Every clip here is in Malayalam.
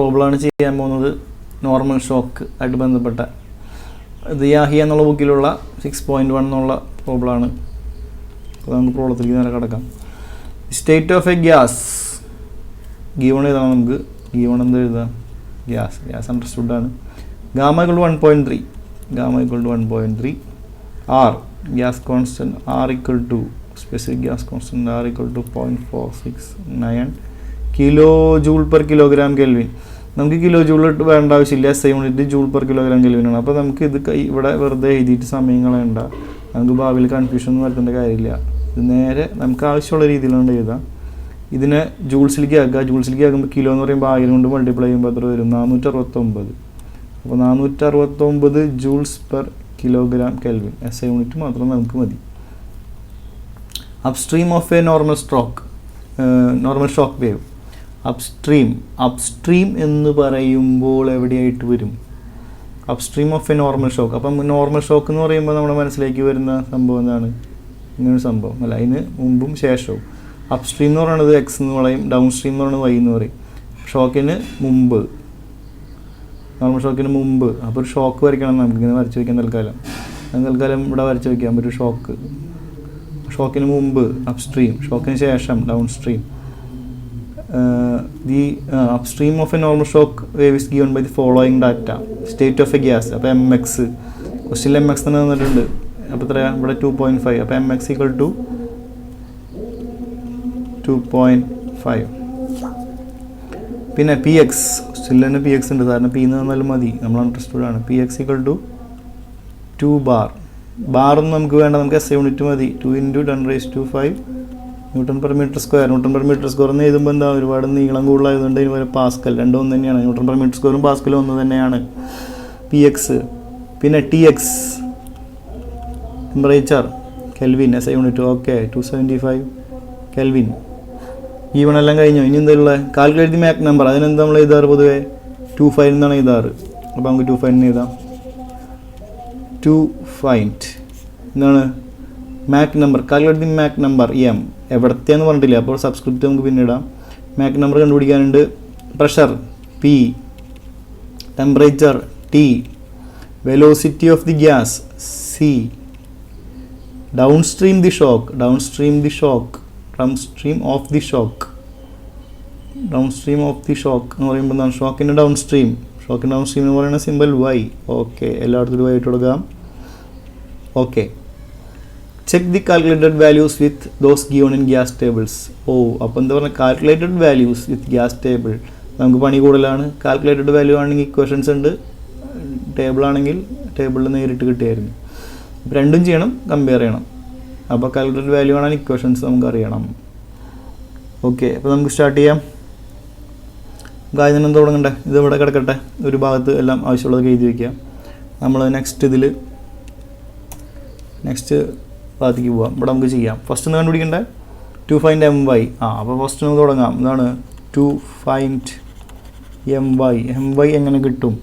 പ്രോബ്ലമാണ് ചെയ്യാൻ പോകുന്നത് നോർമൽ ഷോക്ക് ആയിട്ട് ബന്ധപ്പെട്ട. ഇത് യാഹിയ എന്നുള്ള ബുക്കിലുള്ള 6.1 എന്നുള്ള പ്രോബ്ലമാണ്. അപ്പോൾ നമുക്ക് പ്രോബ്ലത്തിലേക്ക് നേരെ കിടക്കാം. State of a gas given എഴുതാം. നമുക്ക് ഗീവൺ എന്ത് എഴുതാം? ഗ്യാസ് അണ്ടർസ്റ്റുഡാണ്. Gamma = 1.3, R gas constant R = specific gas constant R = 0.469 kilo joule per kilogram kelvin. നമുക്ക് കിലോ ജൂൾ വേണ്ട ആവശ്യമില്ല, SI unit joule per kilogram കെൽവിനാണ്. അപ്പോൾ നമുക്ക് ഇത് ഇവിടെ വെറുതെ എഴുതിയിട്ട് സമയം കളയണ്ട, നമുക്ക് ഭാവിയിൽ കൺഫ്യൂഷൻ ഒന്നും വരുത്തേണ്ട കാര്യമില്ല. ഇത് നേരെ നമുക്ക് ആവശ്യമുള്ള രീതിയിലാണ് എഴുതാം. ഇതിനെ ജൂൾസിലേക്ക് ആക്കുമ്പോൾ കിലോ എന്ന് പറയുമ്പോൾ 1000 കൊണ്ട് മൾട്ടിപ്ലൈ ചെയ്യുമ്പോൾ എത്ര വരും? 469. അപ്പോൾ 469 joules per kilogram kelvin. SI unit മാത്രം നമുക്ക് മതി. Upstream of a normal shock wave. Upstream എന്ന് പറയുമ്പോൾ എവിടെയായിട്ട് വരും? Upstream of a normal shock. അപ്പം നോർമൽ ഷോക്ക് എന്ന് പറയുമ്പോൾ നമ്മുടെ മനസ്സിലേക്ക് വരുന്ന സംഭവം എന്താണ്? ഇങ്ങനൊരു സംഭവം അല്ല, അതിന് മുമ്പും ശേഷവും. അപ്സ്ട്രീം എന്ന് പറയുന്നത് X എന്ന് പറയും, ഡൗൺ സ്ട്രീം എന്ന് പറയുന്നത് Y എന്ന് പറയും. ഷോക്കിന് മുമ്പ്, നോർമൽ ഷോക്കിന് മുമ്പ്. അപ്പോൾ ഒരു ഷോക്ക് വരയ്ക്കണം, നമുക്കിങ്ങനെ വരച്ച് വയ്ക്കാം. തൽക്കാലം ഇവിടെ വരച്ച് വയ്ക്കാം ഒരു ഷോക്കിന് മുമ്പ് അപ്സ്ട്രീം, ഷോക്കിന് ശേഷം down stream. The upstream of a normal shock wave is given by the following data. State of a gas. അപ്പോൾ mx, ക്വസ്റ്റ്യനിൽ mx തന്നെ തന്നിട്ടുണ്ട്. അപ്പോൾ എത്രയാണ് ഇവിടെ? 2.5. അപ്പോൾ mx = 2.5. പിന്നെ px, ക്വസ്റ്റ്യനിൽ തന്നെ px ഉണ്ട്, കാരണം p എന്ന് തന്നാലും മതി, നമ്മൾ അണ്ടർസ്റ്റുഡ് ആണ്. px = 2 bar. ബാറൊന്നും നമുക്ക് വേണ്ട, നമുക്ക് SI യൂണിറ്റ് മതി. 2 × 10⁵ Nm/m². Nm/m² എന്ന് എഴുതുമ്പോൾ എന്താ, ഒരുപാട് നീളം കൂടുതലായതുകൊണ്ട് ഇതിന് പോലെ പാസ്കൽ, രണ്ടും ഒന്ന് തന്നെയാണ്. Nm/m² പാസ്കലും ഒന്ന് തന്നെയാണ്. px. പിന്നെ tx temperature kelvin, SI unit. Okay, 275 kelvin. എല്ലാം കഴിഞ്ഞു. ഇനി എന്തുള്ള കാൽക്കുലേറ്റ് ദി മാക് നമ്പർ. അതിനെന്താ നമ്മൾ എഴുതാറ്? പൊതുവേ 25 എന്നാണ് എഴുതാറ്. അപ്പോൾ നമുക്ക് 25 എഴുതാം. 25 എന്താണ് Mach number? Calculate the Mach number. എവിടത്തെയെന്ന് പറഞ്ഞിട്ടില്ല, അപ്പോൾ സബ്സ്ക്രിപ്റ്റ് നമുക്ക് പിന്നെ ഇടാം. മാക് നമ്പർ കണ്ടുപിടിക്കാനുണ്ട്. Pressure P, temperature T, velocity of the gas C, downstream of the shock എന്ന് പറയുമ്പോൾ എന്താണ്? ഷോക്കിൻ്റെ ഡൗൺസ്ട്രീം എന്ന് പറയുന്ന സിമ്പിൾ Y. ഓക്കെ, എല്ലായിടത്തും Y ഇട്ട് കൊടുക്കാം. Okay, check the calculated values with those given in gas tables. അപ്പോൾ എന്താ പറയുക? Calculated values with gas table. നമുക്ക് പണി കൂടുതലാണ്. കാൽക്കുലേറ്റഡ് വാല്യൂ ആണെങ്കിൽ ഇക്വേഷൻസ് ഉണ്ട്, ടേബിൾ ആണെങ്കിൽ ടേബിളിൽ നേരിട്ട് കിട്ടിയായിരുന്നു. രണ്ടും ചെയ്യണം, കമ്പയർ ചെയ്യണം. അപ്പോൾ കാൽക്കുലേറ്റഡ് വാല്യൂ ആണെങ്കിൽ ഇക്വേഷൻസ് നമുക്ക് അറിയണം. ഓക്കെ, അപ്പോൾ നമുക്ക് സ്റ്റാർട്ട് ചെയ്യാം. ആദ്യം തുടങ്ങണ്ടേ? ഇത് ഇവിടെ കിടക്കട്ടെ, ഒരു ഭാഗത്ത് എല്ലാം ആവശ്യമുള്ളത് എഴുതി വയ്ക്കാം. നമ്മൾ നെക്സ്റ്റ് ഭാഗത്തേക്ക് പോവാം. ഇവിടെ നമുക്ക് ചെയ്യാം. ഫസ്റ്റ് ഒന്ന് കണ്ടുപിടിക്കണ്ടേ? To find my. അപ്പോൾ ഫസ്റ്റ് നമുക്ക് തുടങ്ങാം. എന്താണ് ടു ഫൈൻഡ് my എങ്ങനെ കിട്ടും?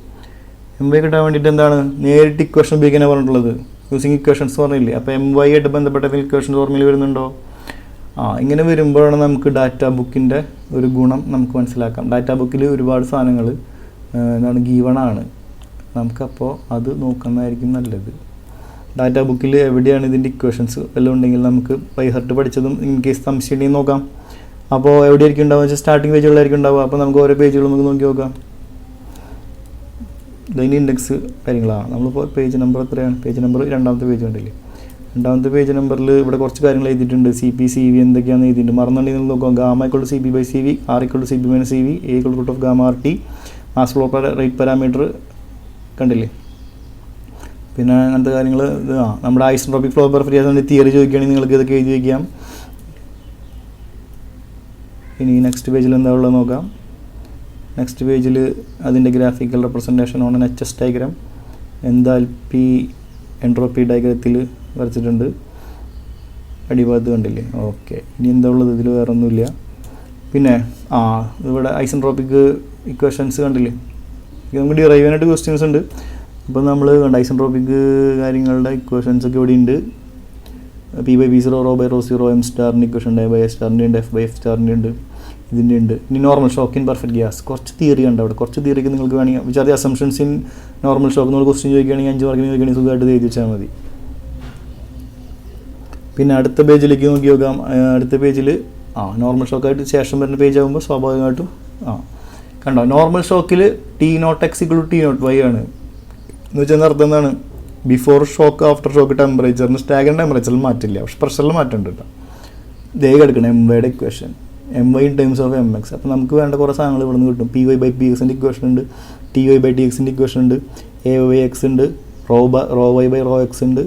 my കിട്ടാൻ വേണ്ടിയിട്ട് എന്താണ്? നേരിട്ട് ഇക്വേഷൻ ഉപയോഗിക്കാനാണ് പറഞ്ഞിട്ടുള്ളത്. യൂസിങ് ഇക്വേഷൻസ് പറഞ്ഞില്ലേ? അപ്പോൾ my ആയിട്ട് ബന്ധപ്പെട്ട ഇക്വേഷൻസ് ഓർമ്മയിൽ വരുന്നുണ്ടോ? ഇങ്ങനെ വരുമ്പോഴാണ് നമുക്ക് ഡാറ്റ ബുക്കിൻ്റെ ഒരു ഗുണം നമുക്ക് മനസ്സിലാക്കാം. ഡാറ്റ ബുക്കിൽ ഒരുപാട് സാധനങ്ങൾ ഗീവണാണ്. നമുക്കപ്പോൾ അത് നോക്കുന്നതായിരിക്കും നല്ലത്. ഡാറ്റ ബുക്കിൽ എവിടെയാണ് ഇതിൻ്റെ ഇക്വേഷൻസ് എല്ലാം ഉണ്ടെങ്കിൽ നമുക്ക് ബൈഹർട്ട് പഠിച്ചതും ഇൻ കേസ് സംശയം ഉണ്ടെങ്കിൽ നോക്കാം. അപ്പോൾ എവിടെയായിരിക്കും ഉണ്ടാവുക വെച്ചാൽ സ്റ്റാർട്ടിങ് പേജുകളായിരിക്കും ഉണ്ടാവുക. അപ്പോൾ നമുക്ക് ഓരോ പേജുകൾ നമുക്ക് നോക്കി നോക്കാം. ഇതിൻ്റെ ഇൻഡെക്സ് കാര്യങ്ങളാണ്. നമ്മളിപ്പോൾ പേജ് നമ്പർ എത്രയാണ്? പേജ് നമ്പർ രണ്ടാമത്തെ പേജ് കണ്ടില്ലേ? രണ്ടാമത്തെ പേജ് നമ്പറിൽ ഇവിടെ കുറച്ച് കാര്യങ്ങൾ എഴുതിയിട്ടുണ്ട്. CP CV എന്തൊക്കെയാണെന്ന് എഴുതിയിട്ടുണ്ട്. മറന്നുണ്ടെങ്കിൽ നോക്കാം. Gamma = CP/CV, R = CP-CV, A = √Γ/RT, mass flow rate parameter കണ്ടില്ലേ? പിന്നെ അങ്ങനത്തെ കാര്യങ്ങൾ. നമ്മുടെ ഐസോട്രോപിക് ഫ്ലോ പെർഫിയറിൻ്റെ തിയറി ചോദിക്കുകയാണെങ്കിൽ നിങ്ങൾക്ക് ഇതൊക്കെ എഴുതി വയ്ക്കാം. ഇനി നെക്സ്റ്റ് പേജിൽ എന്താ ഉള്ളത് നോക്കാം. നെക്സ്റ്റ് പേജിൽ അതിൻ്റെ graphical representation on HS diagram, enthalpy entropy ഡയഗ്രത്തിൽ വരച്ചിട്ടുണ്ട്. അടിഭാഗത്ത് കണ്ടില്ലേ? ഓക്കെ, ഇനി എന്താ ഉള്ളത്? ഇതിൽ വേറെ ഒന്നുമില്ല. പിന്നെ ഇവിടെ ഐസെൻട്രോപ്പിക് ഇക്വേഷൻസ് കണ്ടില്ലേ? നമുക്ക് ഡിറൈവ് ചെയ്യാനായിട്ട് ക്വസ്റ്റ്യൻസ് ഉണ്ട്. അപ്പോൾ നമ്മൾ ഐസെൻട്രോപ്പിക് കാര്യങ്ങളുടെ ഇക്വേഷൻസ് ഒക്കെ ഇവിടെ ഉണ്ട്. P/V0, ρ/ρ0, m***ൻ്റെ ഇക്വേഷൻ ഉണ്ട്, by s***ൻ്റെ ഉണ്ട്, f/f***ൻ്റെ ഉണ്ട്. ഇതിൻ്റെ ഉണ്ട്. ഇനി normal shock in perfect gas, കുറച്ച് തിയറി ഉണ്ട് അവിടെ. കുറച്ച് തിയറിക്ക് നിങ്ങൾക്ക് വേണമെങ്കിൽ വിചാരിച്ച അസംഷൻസ് ഇൻ നോർമൽ ഷോക്ക് നമ്മൾ ക്വസ്റ്റ്യൻ ചോദിക്കുകയാണെങ്കിൽ 5 മാർക്കിന് ചോദിക്കുകയാണെങ്കിൽ സുഖമായിട്ട് എഴുതി വെച്ചാൽ മതി. പിന്നെ അടുത്ത പേജിലേക്ക് നോക്കി നോക്കാം. അടുത്ത പേജിൽ നോർമൽ ഷോക്കായിട്ട് ശേഷം വരുന്ന പേജ് ആകുമ്പോൾ സ്വാഭാവികമായിട്ടും കണ്ടോ, നോർമൽ ഷോക്കിൽ T0x = T0y ആണ്. എന്ന് വെച്ചാൽ അർത്ഥം എന്താണ്, ബിഫോർ ഷോക്ക് ആഫ്റ്റർ ഷോക്ക് ടെമ്പറേച്ചറിന് സ്റ്റാഗർ ടെമ്പറേച്ചറിൽ മാറ്റില്ല, പക്ഷെ പ്രഷറിൽ മാറ്റമുണ്ട് കേട്ടോ. ദേ കിടക്കണം MYയുടെ equation, MY in terms of MX. അപ്പോൾ നമുക്ക് വേണ്ട കുറേ സാധനങ്ങൾ ഇവിടെ നിന്ന് കിട്ടും. PY/PXൻ്റെ ഇക്വേഷൻ ഉണ്ട്, TY/TXൻ്റെ ഇക്വേഷൻ ഉണ്ട്, AY/X ഉണ്ട്, ρy/ρx ഉണ്ട്,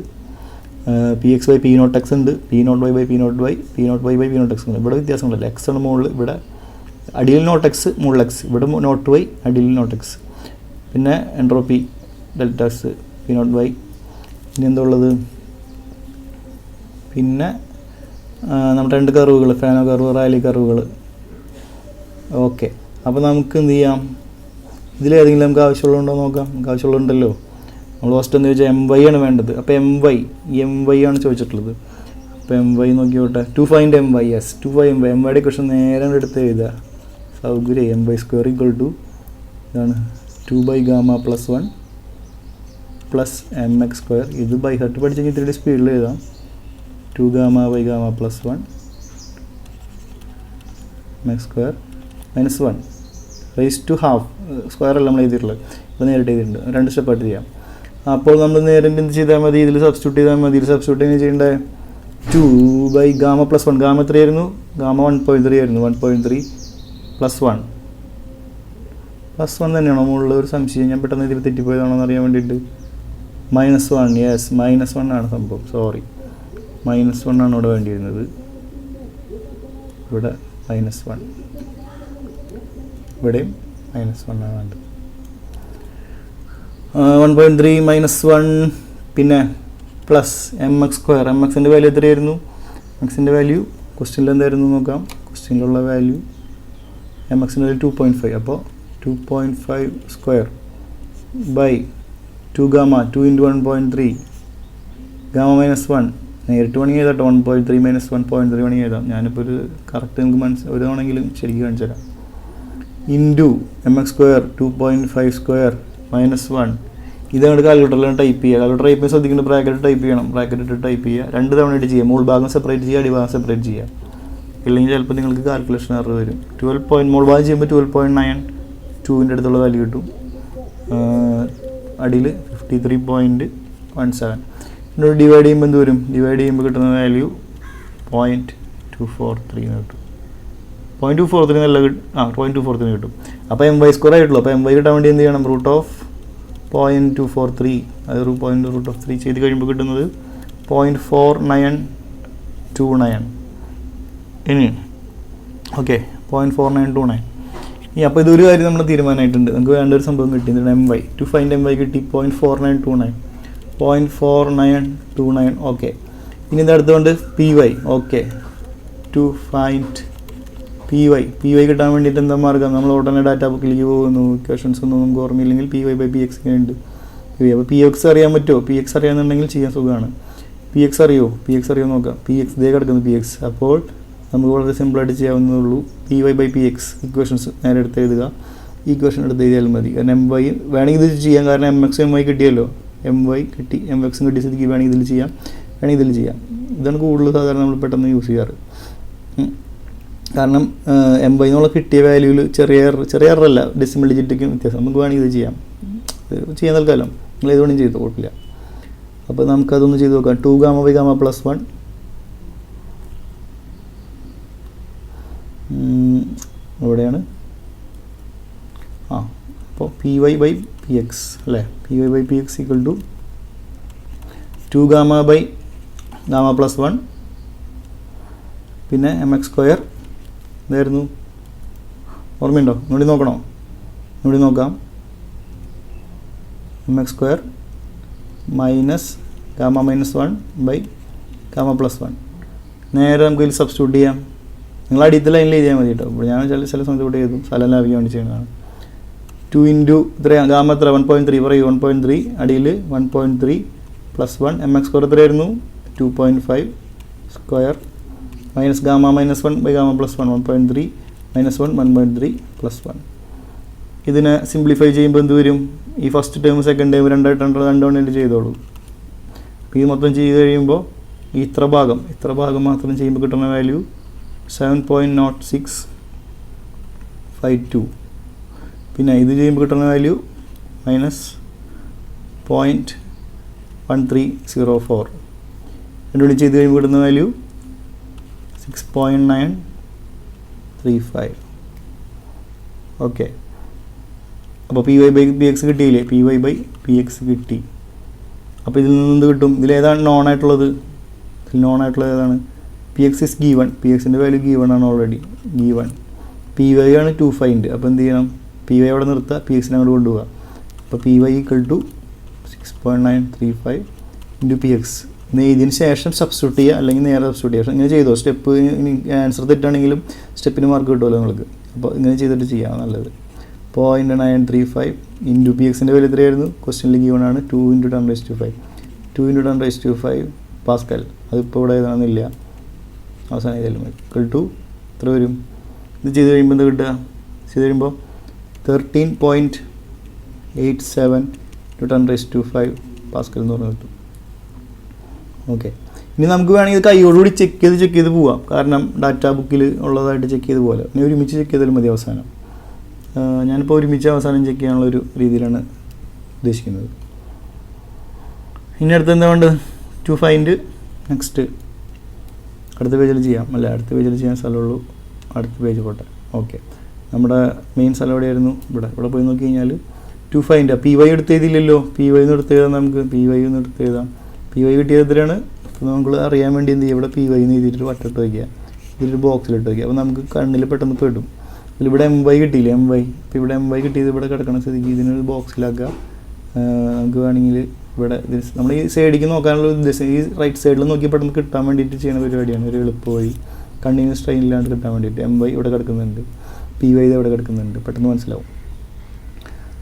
PX/P0x ഉണ്ട്, P0y/P0y, P0y/P0x ഉണ്ട്. ഇവിടെ വ്യത്യാസമുണ്ടല്ലോ, X ആണ് മുകളിൽ, ഇവിടെ അടിയിൽ നോട്ട് X മുകളിൽ X, ഇവിടെ നോട്ട് Y അടിയിൽ നോട്ട് X. പിന്നെ എൻട്രോപ്പി ΔX P0y. ഇനി എന്താ ഉള്ളത്, പിന്നെ നമ്മുടെ 2 കർവുകൾ, ഫാനോ കർവ്, റാലി കർവുകൾ. ഓക്കെ, അപ്പോൾ നമുക്ക് എന്ത് ചെയ്യാം, ഇതിലേതെങ്കിലും നമുക്ക് ആവശ്യമുള്ളതുണ്ടോ നോക്കാം. നമുക്ക് ആവശ്യമുള്ളതുണ്ടല്ലോ. നമ്മൾ ഫസ്റ്റ് എന്ന് ചോദിച്ചാൽ MY ആണ് വേണ്ടത്. അപ്പോൾ MY ആണ് ചോദിച്ചിട്ടുള്ളത്. അപ്പോൾ MY നോക്കിയോട്ടെ. To find MY, yes, to find MY. MYയുടെ ക്വസ്റ്റൻ നേരെ എടുത്ത് എഴുതുക, സൗകര്യം. MY² = ഇതാണ് 2/γ+1 + MX². ഇത് ബൈ ഹാർട്ട് പഠിച്ചെങ്കിൽ ഇത്തിരി സ്പീഡിൽ എഴുതാം. 2γ/γ+1 MX² - 1 raise to half. Square അല്ല നമ്മൾ എഴുതിയിട്ടുള്ളത്, ഇപ്പോൾ നേരിട്ട് എഴുതിയിട്ടുണ്ട്. 2 സ്റ്റെപ്പായിട്ട് ചെയ്യാം. അപ്പോൾ നമ്മൾ നേരെ എന്ത് ചെയ്താൽ മതി, ഇതിൽ സബ്സ്റ്റിറ്റ്യൂട്ട് ചെയ്താൽ മതി. ഇതിൽ സബ്സ്റ്റിറ്റ്യൂട്ട് ചെയ്യുന്നത് ചെയ്യേണ്ടത് 2/γ+1. ഗാമ എത്രയായിരുന്നു, ഗാമ 1.3 ആയിരുന്നു. 1.3 + 1 +1 തന്നെയാണോ മുകളിൽ? ഒരു സംശയം, ഞാൻ പെട്ടെന്ന് ഇതിൽ തെറ്റിപ്പോയതാണോ എന്ന് അറിയാൻ വേണ്ടിയിട്ട്. -1, യെസ്, -1 ആണ് സംഭവം, സോറി. -1 ആണ് ഇവിടെ വേണ്ടിയിരുന്നത്. ഇവിടെ -1, ഇവിടെയും -1 ആണ് വേണ്ടത്. 1.3 - 1 പിന്നെ പ്ലസ് MX². MXൻ്റെ വാല്യൂ എത്രയായിരുന്നു? MXൻ്റെ വാല്യൂ ക്വസ്റ്റ്യനിൽ എന്തായിരുന്നു നോക്കാം. ക്വസ്റ്റ്യനിലുള്ള വാല്യൂ MXൻ്റെ വാല്യൂ 2.5. അപ്പോൾ 2.5² ബൈ 2γ, 2 × 1.3 γ -1. നേരിട്ട് വേണമെങ്കിൽ എഴുതാട്ടോ, 1.3 - 1.3 വേണമെങ്കിൽ എഴുതാം. ഞാനിപ്പോൾ ഒരു കറക്റ്റ് നിങ്ങൾക്ക് ഒരു തവണെങ്കിലും ശരിക്കും കാണിച്ചു തരാം. Into MX², 2.5² -1. ഇതങ്ങോട്ട് കാൽക്കുലേറ്ററിലാണ് ടൈപ്പ് ചെയ്യുക. കാൽക്കുലേറ്റർ ടൈപ്പ് ചെയ്യാൻ ശ്രദ്ധിക്കേണ്ട, ബ്രാക്കറ്റ് ടൈപ്പ് ചെയ്യണം. ബ്രാക്കറ്റ് ഇട്ട് ടൈപ്പ് ചെയ്യുക. 2 തവണയായിട്ട് ചെയ്യുക. മുകൾ ഭാഗം സെപ്പറേറ്റ് ചെയ്യുക, അടിഭാഗം സെപ്പറേറ്റ് ചെയ്യുക. ഇല്ലെങ്കിൽ ചിലപ്പോൾ നിങ്ങൾക്ക് കാൽക്കുലേഷൻ എറർ വരും. 12 മുകൾ ഭാഗം ചെയ്യുമ്പോൾ 12.92ൻ്റെ അടുത്തുള്ള വാല്യൂ കിട്ടും. അടിയിൽ 53.17. എന്നോട് ഡിവൈഡ് ചെയ്യുമ്പോൾ എന്ത് വരും? ഡിവൈഡ് ചെയ്യുമ്പോൾ കിട്ടുന്ന വാല്യൂ 0.243 കിട്ടും. 0.243 നല്ല 0.243 കിട്ടും. അപ്പോൾ MY² ആയിട്ടുള്ളൂ. അപ്പോൾ MY കിട്ടാൻ വേണ്ടി എന്ത് ചെയ്യണം? √0.243, അത് √3 ചെയ്ത് കഴിയുമ്പോൾ കിട്ടുന്നത് 0.4929. ഇനി ഓക്കെ, 0.4929. അപ്പോൾ ഇതൊരു കാര്യം നമ്മൾ തീരുമാനമായിട്ടുണ്ട്. നമുക്ക് വേണ്ട ഒരു സംഭവം കിട്ടി. MY, ടു ഫൈൻഡ് MY കിട്ടി 0.4929. ഓക്കെ, ഇനി ഇത് അടുത്തുകൊണ്ട് PY. Okay, to find PY കിട്ടാൻ വേണ്ടിയിട്ട് എന്താ മാർഗം? നമ്മൾ ഉടനെ ഡാറ്റാ ബുക്കിലേക്ക് പോകുന്നു. ഇക്വേഷൻസ് ഒന്നും നമുക്ക് ഓർമ്മയില്ലെങ്കിൽ PY/PX ഉണ്ട്. അപ്പോൾ PX അറിയാൻ പറ്റുമോ? PX അറിയാമെന്നുണ്ടെങ്കിൽ ചെയ്യാൻ സുഖമാണ്. PX അറിയോ നോക്കാം. PX ഇതേ കിടക്കുന്നു PX. അപ്പോൾ നമുക്ക് വളരെ സിമ്പിളായിട്ട് ചെയ്യാവുന്നതുള്ളൂ. PY/PX ഇക്വേഷൻസ് നേരെ എടുത്ത് എഴുതുക. ഈ ഇക്വേഷൻ എടുത്ത് എഴുതിയാലും മതി. കാരണം MY വേണമെങ്കിൽ ഇത് ചെയ്യാം. കാരണം MX MY കിട്ടിയല്ലോ. MY കിട്ടി, MX കിട്ടിയ സ്ഥിതിക്ക് വേണമെങ്കിൽ ഇതിൽ ചെയ്യാം. ഇതാണ് കൂടുതൽ സാധാരണ നമ്മൾ പെട്ടെന്ന് യൂസ് ചെയ്യാറ്. കാരണം MY എന്നുള്ള കിട്ടിയ വാല്യൂവിൽ ചെറിയ എററല്ല, ഡെസിമൽ ഡിജിറ്റൊക്കെ വ്യത്യാസം. നമുക്ക് വേണമെങ്കിൽ ഇത് ചെയ്യാൻ തൽക്കാലം നിങ്ങൾ ഏത് വേണമെങ്കിൽ ചെയ്തോ, കുഴപ്പമില്ല. അപ്പോൾ നമുക്കതൊന്ന് ചെയ്ത് നോക്കാം. 2γ/γ+1 എവിടെയാണ്? അപ്പോൾ PY/PX അല്ലേ? PY/PX = 2γ/γ+1 പിന്നെ MX² ഇതായിരുന്നു. ഓർമ്മയുണ്ടോ? ഒന്നുകൂടി നോക്കാം. MX² -γ-1/γ+1. നേരെ നമുക്ക് ഇതിൽ സബ്സ്റ്റിറ്റ്യൂട്ട് ചെയ്യാം. നിങ്ങൾ അടിയത്തെ ലൈനിൽ എഴുതിയാൽ മതി കേട്ടോ. ഇപ്പോൾ ഞാൻ ചില സമയത്ത് ഇവിടെ എഴുതും, സ്ഥലം ലാഭിക്കാൻ വേണ്ടി ചെയ്യുന്നതാണ്. 2 × ഇത്രയാണ് ഗാമ എത്ര? 1.3 പറയൂ. 1.3 അടിയിൽ 1.3 + 1. MX² എത്രയായിരുന്നു? 2.5² -γ -1/γ+1. 1.3 -1 1/3 +1. ഇതിനെ സിംപ്ലിഫൈ ചെയ്യുമ്പോൾ എന്ത് വരും? ഈ ഫസ്റ്റ് ടേം സെക്കൻഡ് ടേം രണ്ടായിട്ട് ചെയ്തോളൂ. അപ്പോൾ ഇത് മൊത്തം ചെയ്ത് കഴിയുമ്പോൾ ഈ ഇത്ര ഭാഗം മാത്രം ചെയ്യുമ്പോൾ കിട്ടുന്ന വാല്യൂ 7.0652. പിന്നെ ഇത് ചെയ്യുമ്പോൾ കിട്ടുന്ന വാല്യൂ -0.1304. രണ്ടുകൂടി ചെയ്ത് കഴിയുമ്പോൾ കിട്ടുന്ന വാല്യൂ 6.935. ഓക്കെ, അപ്പോൾ py/px കിട്ടിയില്ലേ? py/px കിട്ടി. അപ്പോൾ ഇതിൽ നിന്ന് എന്ത് കിട്ടും? ഇതിലേതാണ് നോൺ ആയിട്ടുള്ളത്? ഇതിൽ ഏതാണ്? px is given. pxൻ്റെ വാല്യൂ given ആണ്, ഓൾറെഡി given. py ആണ് ടു ഫൈൻഡ്. അപ്പോൾ എന്ത് ചെയ്യണം? py അവിടെ നിർത്തുക, pxനെ അങ്ങോട്ട് കൊണ്ടുപോകുക. അപ്പോൾ py = 6.935 × px. ഇതിന് ശേഷം സബ്സ്റ്റിറ്റ്യൂട്ട് ചെയ്യുക, അല്ലെങ്കിൽ നേരെ സബ്സ്റ്റിറ്റ്യൂട്ട് ചെയ്യുക. ഇങ്ങനെ ചെയ്തോ. സ്റ്റെപ്പ് ആൻസർ തെറ്റാണെങ്കിലും സ്റ്റെപ്പിന് മാർക്ക് കിട്ടുമല്ലോ നിങ്ങൾക്ക്. അപ്പോൾ ഇങ്ങനെ ചെയ്തിട്ട് ചെയ്യാം, നല്ലത്. 0.935 × pxൻ്റെ വാല്യൂ എത്രയായിരുന്നു? ക്വസ്റ്റ്യനിൽ ഗീവൺ ആണ് 2 × 10⁵. 2 × 10⁵ പാസ്കൽ. അതിപ്പോൾ ഇവിടെ എഴുതണമെന്നില്ല, അവസാനം എഴുതിയാലും മതി. എത്ര വരും? ഇത് ചെയ്ത് കഴിയുമ്പോൾ എന്താ കിട്ടുക? ചെയ്ത് കഴിയുമ്പോൾ 13.87 × 10⁵ പാസ്കൽ എന്ന് പറഞ്ഞ് കിട്ടും. ഓക്കെ, ഇനി നമുക്ക് വേണമെങ്കിൽ ഇത് കൈയോടുകൂടി ചെക്ക് ചെയ്ത് പോവാം. കാരണം ഡാറ്റാ ബുക്കിൽ ഉള്ളതായിട്ട് ചെക്ക് ചെയ്ത് പോലെ ഇനി ഒരുമിച്ച് ചെക്ക് ചെയ്താലും മതി അവസാനം. ഞാനിപ്പോൾ ഒരുമിച്ച് അവസാനം ചെക്ക് ചെയ്യാനുള്ളൊരു രീതിയിലാണ് ഉദ്ദേശിക്കുന്നത്. ഇനി അടുത്ത് എന്താ വേണ്ടത്? To find. നെക്സ്റ്റ് അടുത്ത പേജിൽ ചെയ്യാം, അല്ലേ? അടുത്ത പേജിൽ ചെയ്യാൻ സ്ഥലമുള്ളൂ. അടുത്ത പേജ് പോട്ടെ. ഓക്കെ, നമ്മുടെ മെയിൻ സ്ഥലം എവിടെയായിരുന്നു? ഇവിടെ പോയി നോക്കി കഴിഞ്ഞാൽ ടു ഫൈൻഡ്. py എടുത്ത് എഴുതിയില്ലല്ലോ. py എന്ന് എടുത്ത് എഴുതാം, നമുക്ക് py എന്ന് എടുത്ത് എഴുതാം. py കിട്ടിയത് എത്രയാണ്? അപ്പോൾ നമ്മൾ അറിയാൻ വേണ്ടി എന്ത് ചെയ്യുക? ഇവിടെ py എന്ന് എഴുതിയിട്ട് വട്ടിട്ട് വയ്ക്കുക, ഇതിലൊരു ബോക്സിലിട്ട് വയ്ക്കുക. അപ്പോൾ നമുക്ക് കണ്ണിൽ പെട്ടെന്ന് പെടും. ഇവിടെ my കിട്ടിയില്ലേ? my. അപ്പോൾ ഇവിടെ my കിട്ടിയത് ഇവിടെ കിടക്കണ സ്ഥിതിക്ക് ഇതിനൊരു ബോക്സിലാക്കുക. നമുക്ക് വേണമെങ്കിൽ ഇവിടെ നമ്മൾ ഈ സൈഡിലേക്ക് നോക്കാനുള്ള ഉദ്ദേശം ഈ റൈറ്റ് സൈഡിൽ നോക്കി പെട്ടെന്ന് കിട്ടാൻ വേണ്ടിയിട്ട് ചെയ്യുന്ന പരിപാടിയാണ്. ഒരു എളുപ്പ വഴി, കണ്ണിന് സ്ട്രെയിൻ ഇല്ലാണ്ട് കിട്ടാൻ വേണ്ടിയിട്ട്. my ഇവിടെ കിടക്കുന്നുണ്ട്, py ഇവിടെ കിടക്കുന്നുണ്ട്, പെട്ടെന്ന് മനസ്സിലാവും.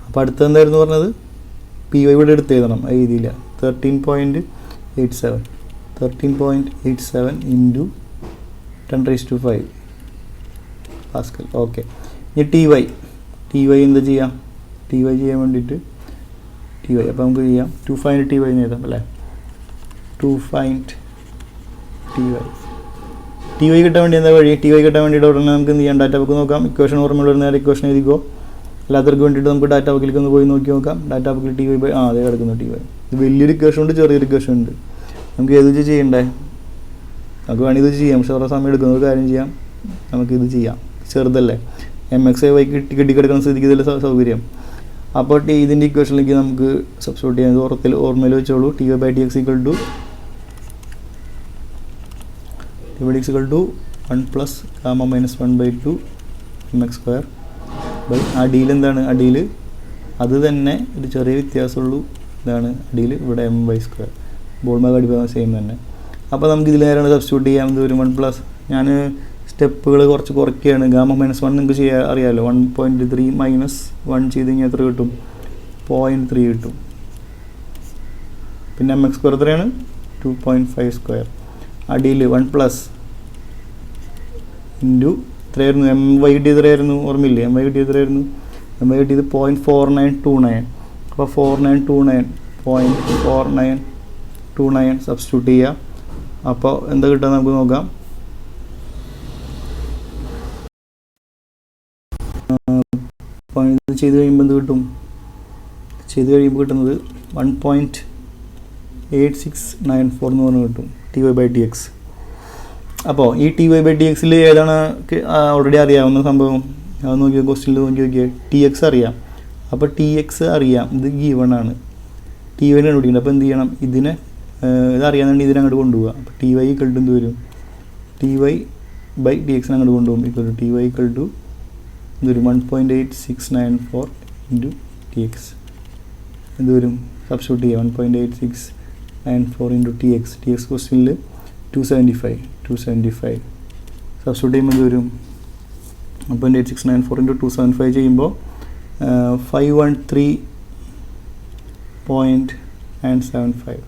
അപ്പോൾ അടുത്ത എന്തായിരുന്നു പറഞ്ഞത്? py ഇവിടെ എടുത്ത് എഴുതണം, എഴുതിയില്ല. 13.87 × 10⁵ പാസ്കൽ. ഓക്കെ, ഇനി ty എന്താ ചെയ്യാം? ty ചെയ്യാൻ വേണ്ടിയിട്ട് അപ്പോൾ നമുക്ക് ചെയ്യാം ടു ഫൈൻഡ് ty എന്ന് എഴുതാം, അല്ലേ? ടു ഫൈൻഡ് ty കിട്ടാൻ വേണ്ടി എന്താ വഴി? ty കിട്ടാൻ വേണ്ടിയിട്ട് ഉടനെ നമുക്ക് എന്ത് ചെയ്യാം? ഡാറ്റ ബുക്ക് നോക്കാം. ഇക്വേഷൻ ഓർമ്മയുള്ള നേരെ ഇക്വേഷൻ എഴുതിക്കോ. എല്ലാത്തവർക്ക് വേണ്ടിയിട്ട് നമുക്ക് ഡാറ്റ ബുക്കിലേക്ക് ഒന്ന് പോയി നോക്കി നോക്കാം. ഡാറ്റ ബുക്കിൽ ty അതേ കിടക്കുന്നു ty. ഇത് വലിയൊരു ഇക്വേഷൻ ഉണ്ട്, ചെറിയൊരു ഇക്വേഷൻ ഉണ്ട്. നമുക്ക് ഏത് ചെയ്യണ്ടേ? നമുക്ക് വേണമെങ്കിൽ ഇത് ചെയ്യാം, പക്ഷെ കുറേ സമയം എടുക്കുന്ന ഒരു കാര്യം ചെയ്യാം. നമുക്കിത് ചെയ്യാം, ചെറുതല്ലേ? mx/y കിട്ടിക്കിടക്കുന്ന സ്ഥിതിക്ക് ഇതിൽ സൗകര്യം. അപ്പോൾ ഇതിൻ്റെ ഇക്വേഷനിലേക്ക് നമുക്ക് സബ്സ്റ്റിറ്റ്യൂട്ട് ചെയ്യാൻ ഓർമ്മയിൽ വെച്ചോളൂ. ty/dx = 1 + (1/2) mx². അടിയിൽ എന്താണ്? അടിയിൽ അത് തന്നെ ഒരു ചെറിയ വ്യത്യാസമുള്ളൂ. ഇതാണ് അടിയിൽ, ഇവിടെ my². ബോൾമാർക്ക് അടിഭാഗം സെയിം തന്നെ. അപ്പോൾ നമുക്ക് ഇതിൽ നേരാണ് സബ്സ്റ്റിറ്റ്യൂട്ട് ചെയ്യാം. ഇത് ഒരു 1+. ഞാൻ സ്റ്റെപ്പുകൾ കുറച്ച് കുറയ്ക്കുകയാണ്. (1 നിങ്ങൾക്ക് ചെയ്യാൻ അറിയാമല്ലോ. 1.3 - 1 ചെയ്ത് കഴിഞ്ഞാൽ എത്ര കിട്ടും? 0.3 കിട്ടും. പിന്നെ mx² എത്രയാണ്? 2.5². അടിയിൽ 1+ ഇൻറ്റു എത്രയായിരുന്നു? my കിട്ടിയത് എത്രയായിരുന്നു? ഓർമ്മയില്ലേ? my കിട്ടിയത് എത്രയായിരുന്നു? my കിട്ടിയത് 0.4929. അപ്പോൾ 0.4929 സബ്സ്റ്റിറ്റ്യൂട്ട് ചെയ്യുക. അപ്പോൾ എന്താ കിട്ടുക നമുക്ക് നോക്കാം. ഇത് ചെയ്ത് കഴിയുമ്പോൾ എന്ത് കിട്ടും? ചെയ്ത് കഴിയുമ്പോൾ കിട്ടുന്നത് 1.8694 എന്ന് പറഞ്ഞ് കിട്ടും ty/dx. അപ്പോൾ ഈ ty/dxൽ ഏതാണ് ഓൾറെഡി അറിയാവുന്ന സംഭവം? അത് നോക്കിയോ, ക്വസ്റ്റ്യനിൽ നോക്കിയാൽ tx അറിയാം. അപ്പോൾ tx അറിയാം, ഇത് ഗീവൺ ആണ്. ty കണ്ടുപിടിക്കുന്നത്. അപ്പോൾ എന്ത് ചെയ്യണം? ഇതറിയാന്നുണ്ടെങ്കിൽ ഇതിനങ്ങോട്ട് കൊണ്ടുപോകുക. അപ്പോൾ ty = എന്ത് വരും? ty/dx അങ്ങോട്ട് കൊണ്ടുപോകും. ty = ഇതൊരു 1.8694 × tx. എന്ത് വരും? സബ്സ്റ്റിറ്റ്യൂട്ട് ചെയ്യുക. 1.8694 × tx. ക്വസ്റ്റ്യനിൽ 275 സബ്സ്റ്റിറ്റ്യൂട്ട് ചെയ്യുമ്പോൾ എന്ത് വരും? 1.8694 × 275 ചെയ്യുമ്പോൾ 513.975.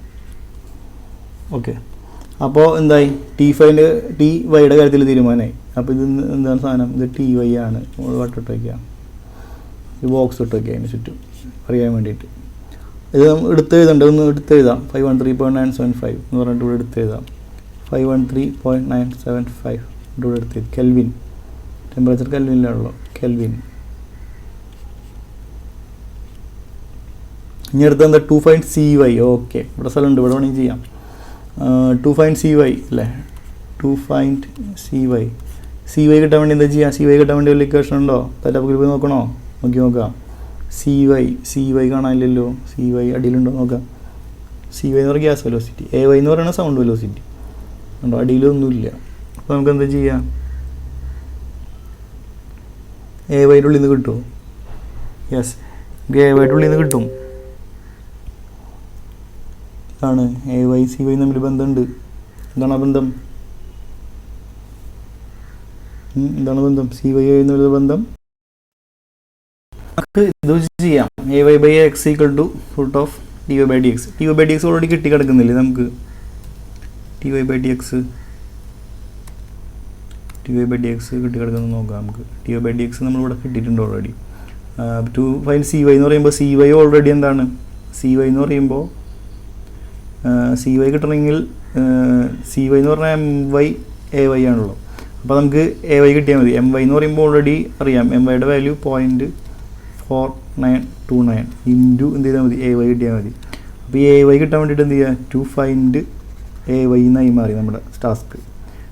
ഓക്കെ, അപ്പോൾ എന്തായി? tyയുടെ കാര്യത്തിൽ തീരുമാനമായി. അപ്പോൾ ഇത് എന്താണ് സാധനം? ഇത് TY ആണ്. വട്ടിട്ട് വയ്ക്കാം, ഈ ബോക്സ് ഇട്ട് വയ്ക്കുക അതിന് ചുറ്റും അറിയാൻ വേണ്ടിയിട്ട്. ഇത് നമ്മൾ എടുത്തെഴുതണ്ട, ഒന്ന് എടുത്തെഴുതാം. 513.975 എന്ന് പറഞ്ഞിട്ട് ഇവിടെ എടുത്തെഴുതാം. 513.975 ഇവിടെ എടുത്തെഴുതി. കെൽവിൻ, ടെമ്പറേച്ചർ കെൽവിനിലാണല്ലോ, കെൽവിൻ. ഇനി അടുത്ത് എന്താ? 2 find CY. ഓക്കെ, ഇവിടെ സ്ഥലമുണ്ട്, ഇവിടെ വേണമെങ്കിൽ ചെയ്യാം. 2 find CY അല്ലേ? 2 find CY. CY കിട്ടാൻ വേണ്ടി എന്താ ചെയ്യുക? CY കിട്ടാൻ വേണ്ടി വല്ല ഇക്വേഷൻ ഉണ്ടോ? തലപ്പ് ഗ്രൂപ്പ് നോക്കണോ? നോക്കാം. CY കാണാനില്ലല്ലോ. CY അടിയിലുണ്ടോ നോക്കാം. CY എന്ന് പറയുന്നത് ഗ്യാസ് വെലോസിറ്റി, AY എന്ന് പറയുന്നത് സൗണ്ട് വെലോസിറ്റി ഉണ്ടോ? അടിയിലൊന്നുമില്ല. അപ്പോൾ നമുക്ക് എന്താ ചെയ്യാം? AYയുടെ ഉള്ളിൽ നിന്ന് കിട്ടുമോ? യെസ്, AYയുടെ ഉള്ളിൽ നിന്ന് കിട്ടും. ആണ് AY CY തമ്മിൽ ബന്ധമുണ്ട്. എന്താണ് ആ ബന്ധം? എന്താണ് ബന്ധം? CY എന്നുള്ള ബന്ധം ഇത് ചെയ്യാം. AY/x = √(dy/dx). dy/dx ഓൾറെഡി കിട്ടി കിടക്കുന്നില്ലേ നമുക്ക്? dy/dx കിട്ടി കിടക്കുന്നത് നോക്കാം നമുക്ക്. dy/dx നമ്മളിവിടെ കിട്ടിയിട്ടുണ്ട് ഓൾറെഡി. 2 find CY എന്ന് പറയുമ്പോൾ CY ഓൾറെഡി എന്താണ്? CY എന്ന് പറയുമ്പോൾ CY കിട്ടണമെങ്കിൽ CY എന്ന് പറഞ്ഞാൽ MY/AY ആണല്ലോ. അപ്പോൾ നമുക്ക് AY കിട്ടിയാൽ മതി. MY എന്ന് പറയുമ്പോൾ ഓൾറെഡി അറിയാം, MYയുടെ വാല്യൂ 0.4929 ഇൻറ്റു എന്ത് ചെയ്താൽ മതി? AY കിട്ടിയാൽ മതി. അപ്പോൾ ഈ AY കിട്ടാൻ വേണ്ടിയിട്ട് എന്ത് ചെയ്യുക? 2 find AY എന്നായി മാറി നമ്മുടെ ടാസ്ക്.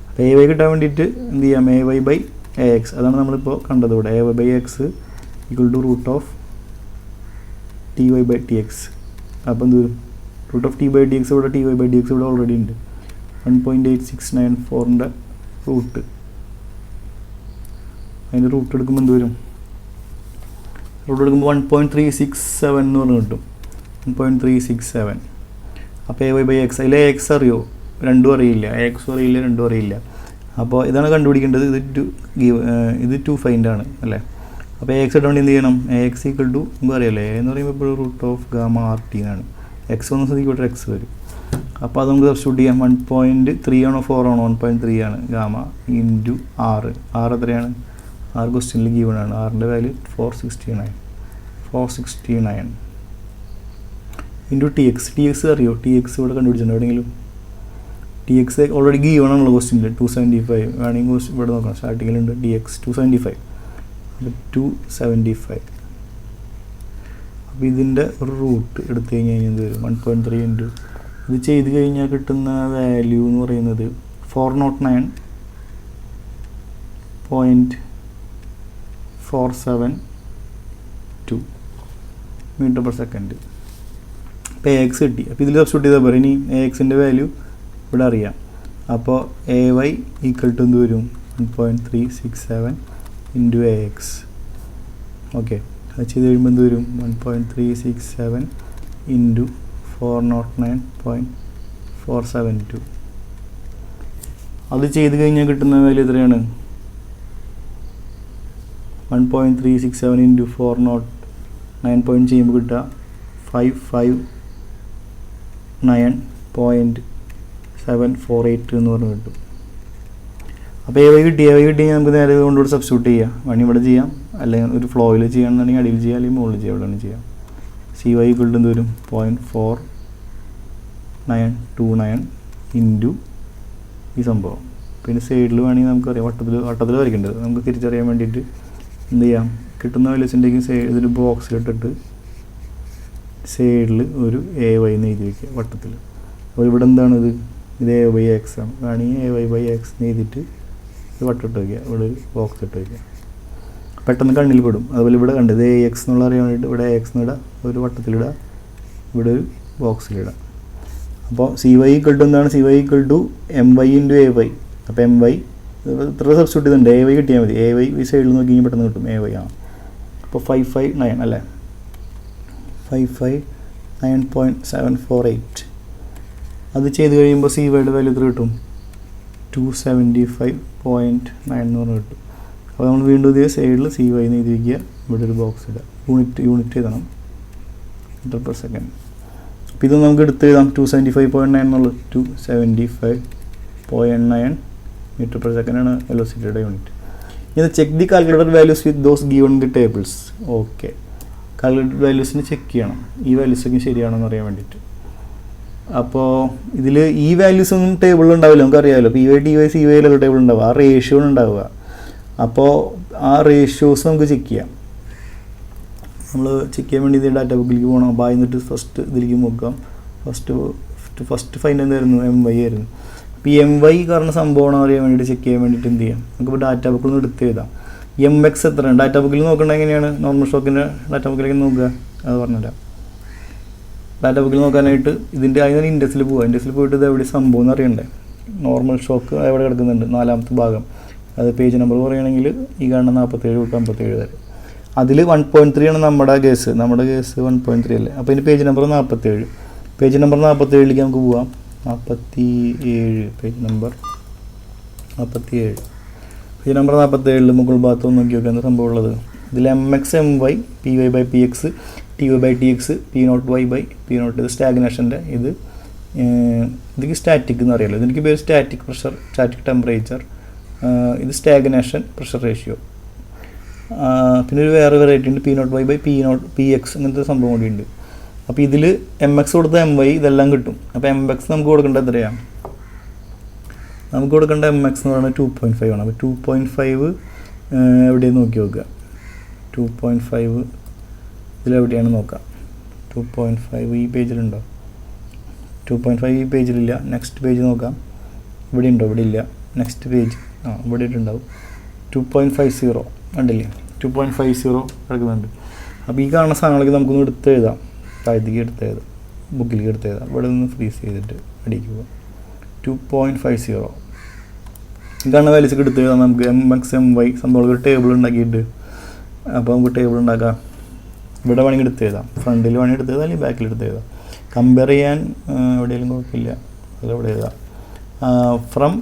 അപ്പോൾ AY കിട്ടാൻ വേണ്ടിയിട്ട് എന്ത് ചെയ്യാം? AY/AX അതാണ് നമ്മളിപ്പോൾ കണ്ടത് ഇവിടെ. AY/x = √(dy/dx). അപ്പോൾ എന്ത് വരും? √(t/dx) ഇവിടെ, dy/dx ഇവിടെ ഓൾറെഡി ഉണ്ട്. 1.8694ൻ്റെ റൂട്ട്, അതിൻ്റെ റൂട്ട് എടുക്കുമ്പോൾ എന്ത് വരും? റൂട്ട് എടുക്കുമ്പോൾ 1.367 എന്ന് പറഞ്ഞ് കിട്ടും. 1.367. അപ്പോൾ AY/x, അതിൽ AX അറിയോ? രണ്ടും അറിയില്ല. AX അറിയില്ല, രണ്ടും അറിയില്ല. അപ്പോൾ ഇതാണ് കണ്ടുപിടിക്കേണ്ടത്. ഇത് 2 find ആണ് അല്ലേ? അപ്പോൾ AX ഇട്ടാൻ വേണ്ടി എന്ത് ചെയ്യണം? AX = നമുക്ക് അറിയാമല്ലേ, എന്ന് പറയുമ്പോൾ ഇപ്പോൾ √(γ(RT) എന്നാണ്. X ഒന്ന് ശ്രദ്ധിക്കും, ഇവിടെ X വരും. അപ്പോൾ അത് നമുക്ക് സബ്സ്റ്റിറ്റ്യൂട്ട് ചെയ്യാം. 1.3 ആണോ 4 ആണോ? 1.3 ആണ്. ഗാമ ഇൻറ്റു R എത്രയാണ്? R ക്വസ്റ്റ്യനിൽ ഗീവൺ ആണ്. ആറിൻ്റെ വാല്യൂ 469 ഇൻറ്റു TX. TX അറിയോ? TX ഇവിടെ കണ്ടുപിടിച്ചിട്ടുണ്ട് എവിടെയെങ്കിലും? TX ഓൾറെഡി ഗീവൺ ആണല്ലോ ക്വസ്റ്റ്യനിൽ. 275 വേണമെങ്കിൽ ഇവിടെ നോക്കണം, സ്റ്റാർട്ടിങ്ങിലുണ്ട്. TX 275. അപ്പോൾ 275. അപ്പോൾ ഇതിൻ്റെ ഒരു റൂട്ട് എടുത്തു കഴിഞ്ഞാൽ എന്ത് വരും? 1.3 ഇൻറ്റു ഇത് ചെയ്ത് കഴിഞ്ഞാൽ കിട്ടുന്ന വാല്യൂ എന്ന് പറയുന്നത് 409.472 മീറ്റർ/സെക്കൻഡ്. അപ്പോൾ AX കിട്ടി. അപ്പോൾ ഇതിൽ സബ്സ്റ്റിറ്റ്യൂട്ട് ചെയ്താൽ പോരെ. ഇനി AXൻ്റെ വാല്യൂ ഇവിടെ അറിയാം. അപ്പോൾ AY = എന്ത് വരും? 1.367 ഇൻറ്റു AX. ഓക്കെ, അത് ചെയ്ത് കഴിയുമ്പോൾ എന്ത് വരും? 1.367 ഇൻറ്റു 409.472. അത് ചെയ്ത് കഴിഞ്ഞാൽ കിട്ടുന്ന വാല്യൂ എത്രയാണ്? 1.367 ഇൻറ്റു 409 ചെയ്യുമ്പോൾ കിട്ടുക 559.748 എന്ന് പറഞ്ഞ് കിട്ടും. അപ്പോൾ AY കിട്ടിയാൽ നമുക്ക് നേരെ കൊണ്ടുകൂടെ സബ്സ്റ്റിറ്റ്യൂട്ട് ചെയ്യാം. വേണമെങ്കിൽ ഇവിടെ ചെയ്യാം, അല്ലെങ്കിൽ ഒരു ഫ്ലോയിൽ ചെയ്യണമെന്നുണ്ടെങ്കിൽ അടിയിൽ ചെയ്യാം, അല്ലെങ്കിൽ മുകളിൽ ചെയ്യാം, എവിടെയാണ് ചെയ്യാം. CY = എന്ത് വരും? 0.4929 ഇൻറ്റു ഈ സംഭവം. പിന്നെ സൈഡിൽ വേണമെങ്കിൽ നമുക്കറിയാം, വട്ടത്തിൽ വരയ്ക്കേണ്ടത് നമുക്ക് തിരിച്ചറിയാൻ വേണ്ടിയിട്ട് എന്ത് ചെയ്യാം? കിട്ടുന്ന വാല്യൂസിൻ്റെയും ഇതിൽ ബോക്സിലിട്ടിട്ട് സൈഡിൽ ഒരു AY എന്ന് എഴുതി വയ്ക്കുക വട്ടത്തിൽ. അപ്പോൾ ഇവിടെ എന്താണിത്? ഇത് AY/x ആണ്. വേണമെങ്കിൽ AY/x എന്ന് എഴുതിയിട്ട് ഇത് വട്ടിട്ട് വയ്ക്കുക, ഇവിടെ ഒരു ബോക്സ് ഇട്ട് വയ്ക്കുക. പെട്ടെന്ന് കണ്ണിൽ പെടും. അതുപോലെ ഇവിടെ കണ്ടത് AX എന്നുള്ള അറിയാൻ വേണ്ടിയിട്ട് ഇവിടെ AX എന്നിടുക, ഒരു വട്ടത്തിലിടുക, ഇവിടെ ഒരു ബോക്സിലിടുക. അപ്പോൾ CY = എന്താണ്? CY = MY into AY. അപ്പോൾ MY ഇത്ര സബ്സ്റ്റിറ്റ്യൂട്ട് ചെയ്തിട്ടുണ്ട്. AY കിട്ടിയാൽ മതി. AY ഈ സൈഡിൽ നോക്കി കഴിഞ്ഞാൽ പെട്ടെന്ന് കിട്ടും. AY ആണ്. അപ്പോൾ 559 അല്ലേ? 559.748. അത് ചെയ്ത് കഴിയുമ്പോൾ CYയുടെ വാല്യൂ എത്ര കിട്ടും? 275.9 എന്ന് പറഞ്ഞ് കിട്ടും. അപ്പോൾ നമ്മൾ വീണ്ടും ഇതേ സൈഡിൽ CY എന്ന് എഴുതി വയ്ക്കുക, ഇവിടെ ഒരു ബോക്സ് ഇടുക. യൂണിറ്റ് എഴുതണം, മീറ്റർ/സെക്കൻഡ്. അപ്പോൾ ഇത് നമുക്ക് എടുത്ത് എഴുതാം. 275.9 എന്നുള്ളത് 275.9 മീറ്റർ പെർ സെക്കൻഡ് ആണ് വെലോസിറ്റിയുടെ യൂണിറ്റ്. ഇനി check the calculated values with those given in the tables. Okay, calculated വാല്യൂസിന് ചെക്ക് ചെയ്യണം ഈ വാല്യൂസൊക്കെ ശരിയാണെന്ന് അറിയാൻ വേണ്ടിയിട്ട്. അപ്പോൾ ഇതിൽ ഈ വാല്യൂസൊന്നും ടേബിളിൽ ഉണ്ടാവില്ല, നമുക്കറിയാമല്ലോ. P Y T Y C വൈയിലൊക്കെ ടേബിൾ ഉണ്ടാവുക, ആ റേഷ്യോ ഉണ്ടാവുക. അപ്പോൾ ആ റേഷ്യോസ് നമുക്ക് ചെക്ക് ചെയ്യാം. നമ്മൾ ചെക്ക് ചെയ്യാൻ വേണ്ടി ഇത് ഡാറ്റ ബുക്കിലേക്ക് പോകണം. അപ്പോൾ എന്നിട്ട് ഫസ്റ്റ് ഇതിലേക്ക് നോക്കാം. ഫസ്റ്റ് ഫൈൻഡ് എന്തായിരുന്നു? എം വൈ ആയിരുന്നു. അപ്പോൾ ഈ എം വൈ കാരണം സംഭവമാണോ അറിയാൻ വേണ്ടിയിട്ട് ചെക്ക് ചെയ്യാൻ വേണ്ടിയിട്ട് എന്ത് ചെയ്യാം? നമുക്കിപ്പോൾ ഡാറ്റ ബുക്കിൽ നിന്ന് എടുത്ത് എഴുതാം. എം എക്സ് എത്രയാണ് ഡാറ്റ ബുക്കിൽ നോക്കേണ്ടത്? എങ്ങനെയാണ് നോർമൽ ഷോക്കിൻ്റെ ഡാറ്റ ബുക്കിലേക്ക് നോക്കുക? അത് പറഞ്ഞുതരാം. ഡാറ്റ ബുക്കിൽ നോക്കാനായിട്ട് ഇതിൻ്റെ അതിന് ഇൻഡെക്സിൽ പോവുക. ഇൻഡെക്സിൽ പോയിട്ട് ഇത് എവിടെ സംഭവം എന്ന് അറിയണ്ടേ? നോർമൽ ഷോക്ക് എവിടെ കിടക്കുന്നുണ്ട്? 4ാമത്തെ ഭാഗം. അത് പേജ് നമ്പർ പറയുകയാണെങ്കിൽ ഈ കാണുന്ന 47 തൊട്ട് 57 വരെ. അതിൽ 1.3 ആണ് നമ്മുടെ കേസ് 1.3 അല്ലേ. അപ്പോൾ ഇതിന് പേജ് നമ്പർ 47. പേജ് നമ്പർ 47ലേക്ക് നമുക്ക് പോവാം. 47 പേജ് നമ്പർ 47. പേജ് നമ്പർ 47 മുകൾ ഭാഗത്ത് നോക്കി നോക്കുക എന്താ സംഭവം ഉള്ളത്. ഇതിൽ M X M Y P Y by P X T Y by T X P naught Y by P naught. ഇത് സ്റ്റാഗ്നേഷൻ്റെ ഇത് സ്റ്റാറ്റിക് എന്ന് അറിയാലോ. ഇതിലേക്ക് പേര് സ്റ്റാറ്റിക് പ്രഷർ, സ്റ്റാറ്റിക് ടെമ്പറേച്ചർ. ഇത് സ്റ്റാഗ്നേഷൻ പ്രഷർ റേഷ്യോ. പിന്നെ ഒരു വേറെ വെറൈറ്റി ഉണ്ട്, P naught Y by P X. അങ്ങനത്തെ സംഭവം കൂടി ഉണ്ട്. അപ്പോൾ ഇതിൽ എം എക്സ് കൊടുത്ത എം വൈ ഇതെല്ലാം കിട്ടും. അപ്പോൾ എം എക്സ് നമുക്ക് കൊടുക്കേണ്ടത് എത്രയാണ്? നമുക്ക് കൊടുക്കേണ്ട എം എക്സ് എന്ന് പറയുന്നത് 2.5 ആണ്. അപ്പോൾ 2.5 എവിടെയാണ് നോക്കി നോക്കുക. 2.5 ഇതിലെവിടെയാണ് നോക്കാം. 2.5 ഈ പേജിലുണ്ടോ? 2.5 ഈ പേജിലില്ല. നെക്സ്റ്റ് പേജ് നോക്കാം. ഇവിടെ ഉണ്ടോ? ഇവിടെ ഇല്ല. നെക്സ്റ്റ് പേജ് ഇവിടെ ഇട്ടുണ്ടാവും. 2.50 കണ്ടില്ലേ? 2.50 കിടക്കുന്നുണ്ട്. അപ്പോൾ ഈ കാണുന്ന സാധനങ്ങളൊക്കെ നമുക്കൊന്ന് എടുത്ത് എഴുതാം. താഴത്തേക്ക് എടുത്ത് എഴുതാം, ബുക്കിലേക്ക് എടുത്ത് എഴുതാം. ഇവിടെ നിന്ന് ഫ്രീസ് ചെയ്തിട്ട് അടിക്ക് പോകാം. 2.50 ഈ കാണുന്ന വാല്യൂസൊക്കെ എടുത്ത് എഴുതാം. നമുക്ക് എം എക്സ് എം വൈ സംഭവങ്ങൾ ടേബിൾ ഉണ്ടാക്കിയിട്ട്. അപ്പോൾ നമുക്ക് ടേബിൾ ഉണ്ടാക്കാം. ഇവിടെ വേണമെങ്കിൽ എടുത്ത് എഴുതാം. ഫ്രണ്ടിൽ വേണമെങ്കിൽ എടുത്ത് എഴുതാം, അല്ലെങ്കിൽ ബാക്കിൽ എടുത്ത് എഴുതാം. കമ്പയർ ചെയ്യാൻ എവിടെയെങ്കിലും കുഴപ്പമില്ല, അതെവിടെ എഴുതാം. From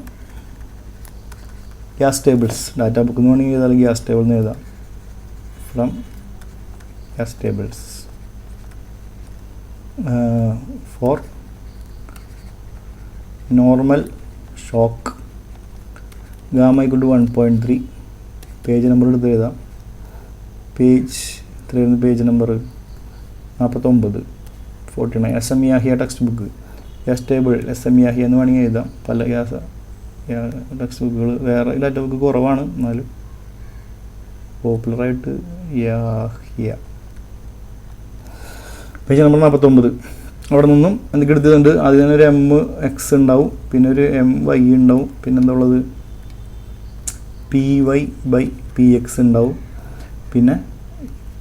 gas tables data book എന്ന് വേണമെങ്കിൽ എഴുതാം, ഗ്യാസ് ടേബിൾ എന്ന് എഴുതാം. From gas tables for normal shock gamma = 1.3. Page number എടുത്ത് എഴുതാം. പേജ് എത്രയായിരുന്നു? Page number 49 49. S M Yahya text book gas table S M Yahya എന്ന് വേണമെങ്കിൽ എഴുതാം. പല ഗ്യാസ് ടെക്സ്റ്റ് ബുക്കുകൾ വേറെ ഡാറ്റ ബുക്ക് കുറവാണ്, എന്നാലും പോപ്പുലറായിട്ട് യാഹിയ. Page number 49. അവിടെ നിന്നും എന്തൊക്കെ എടുത്തിട്ടുണ്ട്? അതിൽ തന്നെ ഒരു എം എക്സ് ഉണ്ടാവും, പിന്നെ ഒരു എം വൈ ഉണ്ടാവും, പിന്നെ എന്താ ഉള്ളത്? P Y by P X ഉണ്ടാവും, പിന്നെ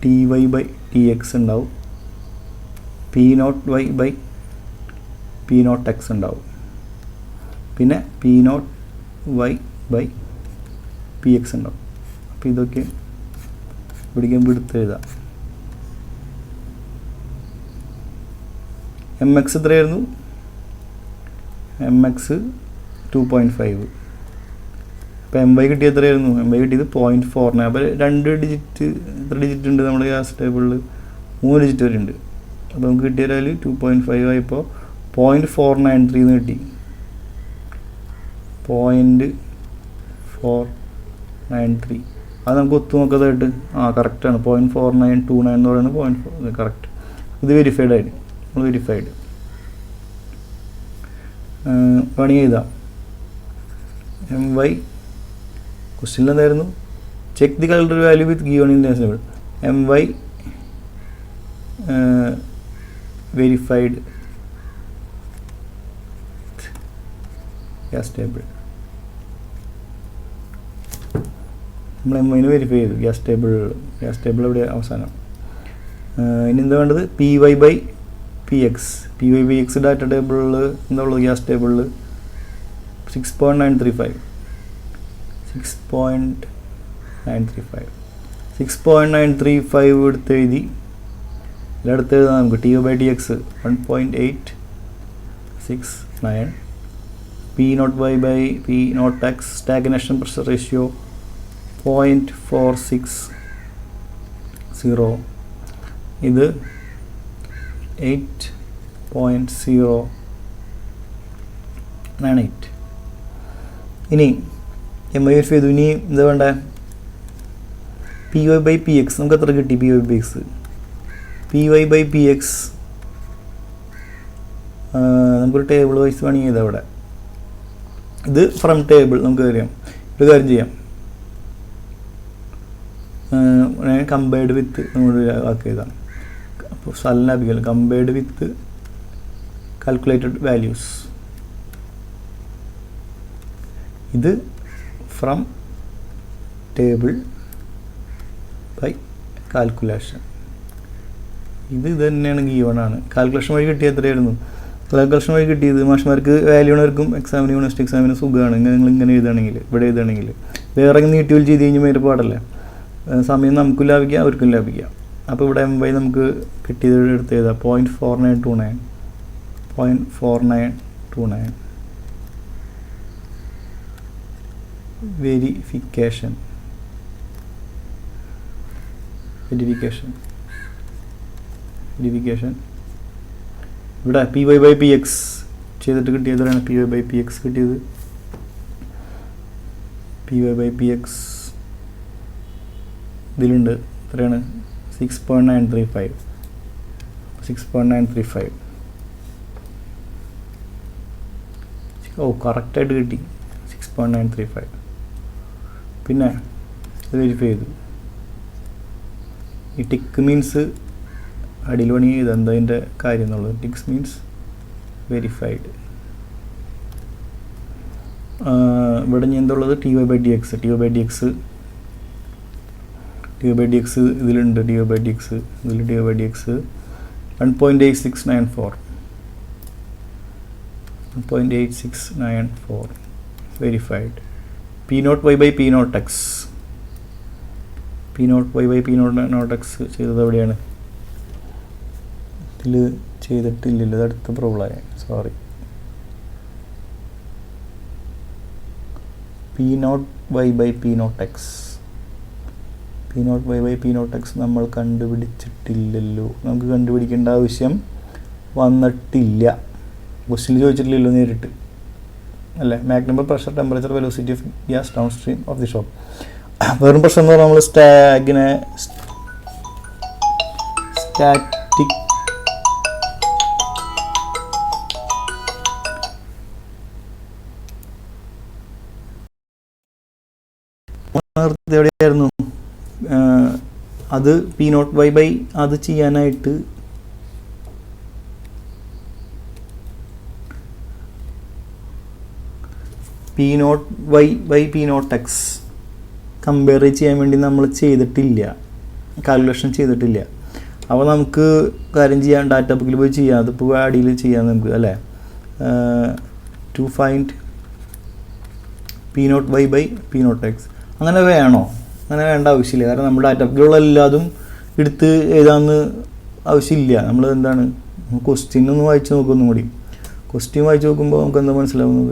T Y by T X ഉണ്ടാവും, P naught Y by P naught X ഉണ്ടാവും, പിന്നെ P naught Y by P X ഉണ്ടാവും. അപ്പോൾ ഇതൊക്കെ ഇവിടേക്കും എടുത്ത് എഴുതാം. എം എക്സ് എത്രയായിരുന്നു? M X 2.5. അപ്പോൾ എം വൈ കിട്ടിയത് എത്രയായിരുന്നു? എം വൈ കിട്ടിയത് 0.49. അപ്പോൾ 2 ഡിജിറ്റ് എത്ര ഡിജിറ്റ് ഉണ്ട് നമ്മുടെ ഗ്യാസ് ടേബിളിൽ? 3 ഡിജിറ്റ് വരെ ഉണ്ട്. അപ്പോൾ നമുക്ക് കിട്ടിയ വാല്യൂ 2.5 ആയപ്പോൾ 0.493 എന്ന് കിട്ടി. 0.493 അത് നമുക്ക് ഒത്തു നോക്കാതായിട്ട് കറക്റ്റാണ്. 0.4929 എന്ന് പറയുന്നത് 0.4 കറക്റ്റ്. ഇത് വെരിഫൈഡ് ആയിട്ട് നമ്മൾ വെരിഫൈഡ് വേണമെങ്കിൽ എഴുതാം. എം വൈ ക്വസ്റ്റ്യനിൽ എന്തായിരുന്നു? Check the calculated value with given in table. M Y verified gas table. നമ്മൾ എം വൈന് വെരിഫൈ ചെയ്തു. ഗ്യാസ് ടേബിൾ എവിടെ അവസാനം. ഇനി എന്താ വേണ്ടത്? P Y by P X. P Y by X data ടേബിളിൽ എന്താ ഉള്ളത്? ഗ്യാസ് ടേബിളിൽ 6.935 എടുത്ത് എഴുതി. ഇതിലടുത്ത് എഴുതാം നമുക്ക്. T Y by T X 1.869. P naught Y by P naught X stagnation pressure ratio 0.460. ഇത് 8.098. ഇനി എം ഐ എഫ് ചെയ്തു. ഇനി എന്താ വേണ്ടേ? P Y by P X നമുക്ക് എത്ര കിട്ടി? P Y by X, P Y by P X നമുക്കൊരു ടേബിൾ വൈസ് വേണമെങ്കിൽ ചെയ്താൽ അവിടെ ഇത് ഫ്രം ടേബിൾ നമുക്ക് അറിയാം. ഒരു കാര്യം ചെയ്യാം, കമ്പയർഡ് വിത്ത് നമ്മൾ ആക്കിയതാണ്. അപ്പോൾ സലനാബിക്കൽ കമ്പയർഡ് വിത്ത് കാൽക്കുലേറ്റഡ് വാല്യൂസ്, ഇത് ഫ്രം ടേബിൾ ബൈ കാൽക്കുലേഷൻ. ഇത് തന്നെയാണ് ഗീവണാണ്. കാൽക്കുലേഷൻ വഴി കിട്ടിയ എത്രയായിരുന്നു? കാൽക്കുലേഷൻ വഴി കിട്ടിയത് മാഷ്മാർക്ക് വാല്യൂണർക്കും എക്സാമിന് യൂണിവേഴ്സിറ്റി എക്സാമിന് സുഖമാണ്. നിങ്ങൾ ഇങ്ങനെ എഴുതുകയാണെങ്കിൽ, ഇവിടെ എഴുതുകയാണെങ്കിൽ വേറെ നീട്ടി വലിച്ച് ചെയ്ത് കഴിഞ്ഞാൽ വേറെ പാടല്ലേ, സമയം നമുക്കും ലാഭിക്കാം അവർക്കും ലാഭിക്കാം. അപ്പോൾ ഇവിടെ എം വൈ നമുക്ക് കിട്ടിയത് എടുത്ത് എഴുതാം 0.4929 0.4929 വെരിഫിക്കേഷൻ ഇവിടെ P Y by P X ചെയ്തിട്ട് കിട്ടിയതാണ്. P Y by P X കിട്ടിയത്, P Y by P X ഇതിലുണ്ട് എത്രയാണ്? 6.935 6.935. ഓ കറക്റ്റായിട്ട് കിട്ടി 6.935. പിന്നെ ഇത് വെരിഫൈ ചെയ്തു. ഈ ടിക്ക് മീൻസ് അടിയിൽ പണി ഇതെന്താ അതിൻ്റെ കാര്യം എന്നുള്ളത്. Ticks means verified. ഇവിടെ ഞാൻ എന്തുള്ളത്? T Y by D X ഇതിലുണ്ട്. T Y by D X 1.8694 verified. P naught Y by P naught X ചെയ്തത് എവിടെയാണ്? ഇതിൽ ചെയ്തിട്ടില്ലല്ലോ, ഇത് അടുത്ത പ്രോബ്ലമായി, sorry. P naught Y by P naught X നമ്മൾ കണ്ടുപിടിച്ചിട്ടില്ലല്ലോ. നമുക്ക് കണ്ടുപിടിക്കേണ്ട ആവശ്യം വന്നിട്ടില്ല. ക്വസ്റ്റ്യനിൽ ചോദിച്ചിട്ടില്ലല്ലോ നേരിട്ട് അല്ലേ. Mach number, pressure, temperature, velocity of gas down stream of the shop. വെറും പ്രഷർ എന്ന് പറഞ്ഞാൽ നമ്മൾ സ്റ്റാറ്റിക് എവിടെയായിരുന്നു? അത് പി നോട്ട് വൈ ബൈ അത് ചെയ്യാനായിട്ട് P naught Y by P naught X compare ചെയ്യാൻ വേണ്ടി നമ്മൾ കാൽക്കുലേഷൻ ചെയ്തിട്ടില്ല. അപ്പോൾ നമുക്ക് കാര്യം ചെയ്യാം, ഡാറ്റ ബുക്കിൽ പോയി ചെയ്യാം. അതിപ്പോൾ അടിയിൽ ചെയ്യാം നമുക്ക് അല്ലേ. To find P naught Y by P naught X അങ്ങനെ വേണോ? അങ്ങനെ വേണ്ട ആവശ്യമില്ല. കാരണം നമ്മൾ ഡാറ്റ ബുക്കിലുള്ള എല്ലാതും എടുത്ത് എഴുതാമെന്ന് ആവശ്യമില്ല. നമ്മൾ എന്താണ് ക്വസ്റ്റ്യൻ ഒന്ന് വായിച്ച് നോക്കൊന്നും കൂടി. ക്വസ്റ്റ്യൻ വായിച്ച് നോക്കുമ്പോൾ നമുക്ക് എന്താ മനസ്സിലാവുന്നത്?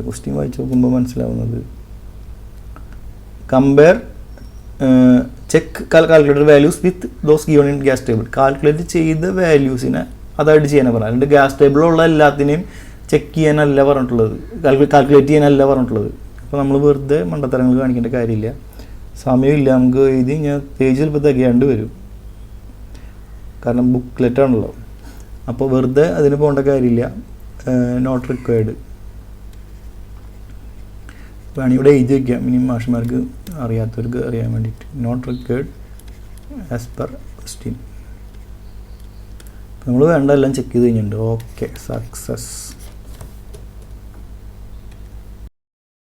Compare check calculated values with those given in gas table. Calculate ചെയ്ത വാല്യൂസിനെ അതായിട്ട് ചെയ്യാനാണ് പറഞ്ഞത്. അതുകൊണ്ട് ഗ്യാസ് ടേബിളിലുള്ള എല്ലാത്തിനെയും ചെക്ക് ചെയ്യാനല്ല പറഞ്ഞിട്ടുള്ളത്, കാൽക്കുലേറ്റ് ചെയ്യാനല്ല പറഞ്ഞിട്ടുള്ളത്. അപ്പോൾ നമ്മൾ വെറുതെ മണ്ടത്തരങ്ങൾ കാണിക്കേണ്ട കാര്യമില്ല, സമയമില്ല. നമുക്ക് എഴുതി ഞാൻ പേജ് ചിലപ്പോൾ തികയാണ്ട് വരും, കാരണം ബുക്ക്ലെറ്റ് ആണല്ലോ. അപ്പോൾ വെറുതെ അതിന് പോകേണ്ട കാര്യമില്ല. നോട്ട് റിക്വയർഡ് വേണമെങ്കിൽ ഇവിടെ എഴുതി വയ്ക്കാം, ഇനി മാഷന്മാർക്ക് അറിയാത്തവർക്ക് അറിയാൻ വേണ്ടിയിട്ട്. Not required as per question. നമ്മൾ വേണ്ട എല്ലാം ചെക്ക് ചെയ്ത് കഴിഞ്ഞിട്ടുണ്ട്. Okay, success.